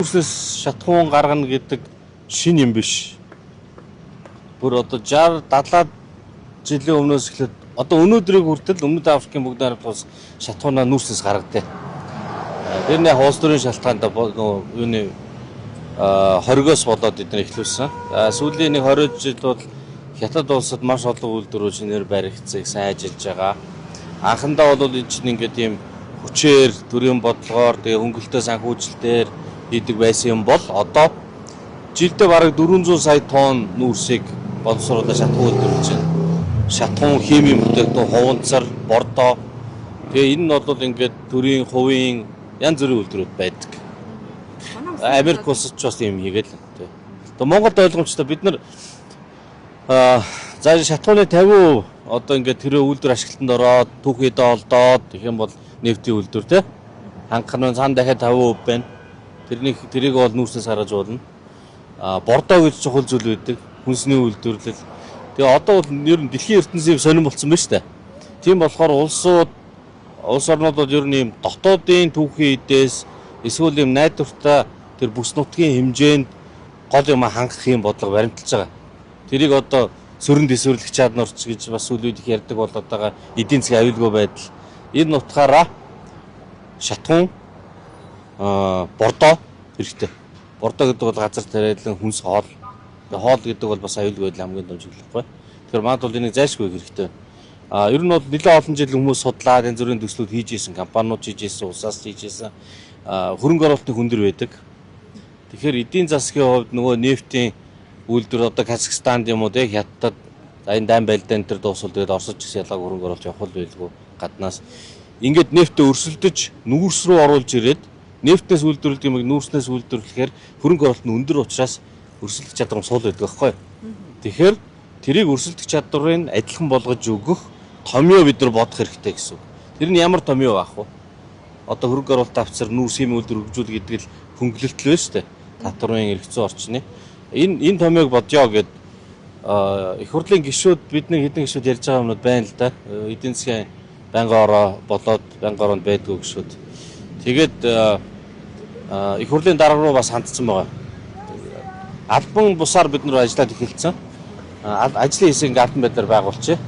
Нүүрснээс шатхуун гаргана гэдэг шин юм биш. Бүр одоо 60-70 жилийн өмнөөс эхлээд одоо өнөөдрийг хүртэл Өмнөд Африкийн бүгд найрамд улс шатхуунаа нүүрснээс гаргадаг. Тэр нь улс төрийн шалтгаанд юуны хоригоос болоод эдгээр эхлүүлсэн. Сүүлийн нэг 20 жил бол хятад улсад маш олон үйлдвэрүүд шинээр баригдсан, сайн ажиллаж байгаа. Анхандаа бол энэ чинь ингээд ийм хүчээр, төрийн бодлогоор, тэгээ хөнгөлтөө санхүүжилтээр хийдэг байсан юм бол одоо жилдээ бараг 400 сая тонн нүүрсийг боловсруулаад шатхуун үйлдвэрлэж байна. Шатхуун химийн бүтээгдэхүүн, хуванцар, бордоо. Тэгээ энэ нь бол ингээд төрийн, хувийн янз бүрийн үйлдвэрүүд байдаг. Америк улсад ч бас юм хийгээл. Тэгээ Монголд ойлгомжтой бид нар за шатхууны 50% одоо ингээд тэр үйлдвэр ашиглалтанд ороод түүхийдээ олдоод гэх юм бол нефтийн үйлдвэр те хангах нь цаана дахиад 50% байна. Тэрийг бол нүүрснээс гаргаж болно. Бордоо гэж чухал зүйл байдаг. Хүнсний үйлдвэрлэл. Тэгээ одоо бол ер нь дэлхийн ертөнцийн сонирн болсон байна шүү дээ. Тийм болохоор улс орнууд бол ер нь юм дотоодын түүхийн эдээс эсвэл юм найдвартай тэр бүс нутгийн хэмжээнд гол юм хангах юм бодлого баримталж байгаа. Тэрийг одоо сөрөн дэвсгэрлэх чаднарч гэж бас үл үед их ярьдаг болоод байгаа эдийн засгийн аюулгүй байдал. Энэ утгаараа шатхуун бордоо хэрэгтэй. Бордоо гэдэг бол газар тариалан хүнс хоол. Тэгээ хоол гэдэг бол бас аюулгүй байдал хамгийн том чиглэлгүй. Тэгэхээр манд бол энийг зайлшгүй хэрэгтэй. Ер нь бол нэлээд олон жил хүмүүс судлаад энэ зүрийн төслүүд хийж исэн, компаниуд хийж исэн, улсаас хийж исэн хөрөнгө оруулалтын хүндэр байдаг. Тэгэхээр эдийн засгийн хувьд нөгөө нефтийн үйлдвэр одоо Казахстанд юм уу те Хятадд энэ дайм байлдаан дээр дуусвал тэгээд Оросд ч гэсэн ялгааг хөрөнгө оруулалт явах байлгүй гаднаас ингээд нефтээ өрсөлдөж нүүрс рүү оруулж ирээд нефтнээс үйлдвэрлэдэг юм нүүрснээс үйлдвэрлэхээр хөрөнгө оруулалт нь өндөр учраас өрсөлдөх чадвар нь сул байдаг байхгүй. Тэгэхээр тэрийг өрсөлдөх чадварыг адилхан болгож өгөх томьёо бид нар бодох хэрэгтэй гэсэн. Тэр нь ямар томьёо байх вэ? Одоо хөрөнгө оруулалт авцар нүүрс хэмээн үйлдвэр хөгжүүл гэдэг л хөнгөлөлт л байна шүү дээ. Татварын эргэцэн орчны. Энэ томьёог бодё гэд их хурлын гишүүд бидний хэдэн гишүүд ярьж байгаа юмнууд байна л да. Эдийн засгийн байнгын ороо болоод байнгын ороонд байдгүй гишүүд. Тэгээд их хурлын дарга руу бас хандсан байгаа. Албан бусаар бид нар ажиллаад эхэлсэн. Ажлын хэсэг албан байдлаар байгуулчих.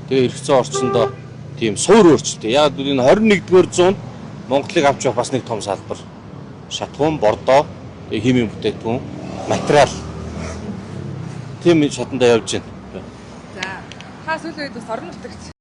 Тэгээ эргэцэн орчиндөө тийм суур өөрчлөлт. Яг энэ 21-р зуунд Монголыг авч явах бас нэг том салбар. Шатхуун, бордоо, химийн бүтээгдэхүүн, материал. Тийм шатандаа явж байна. За, та сүүлийн үед бас орон нутагт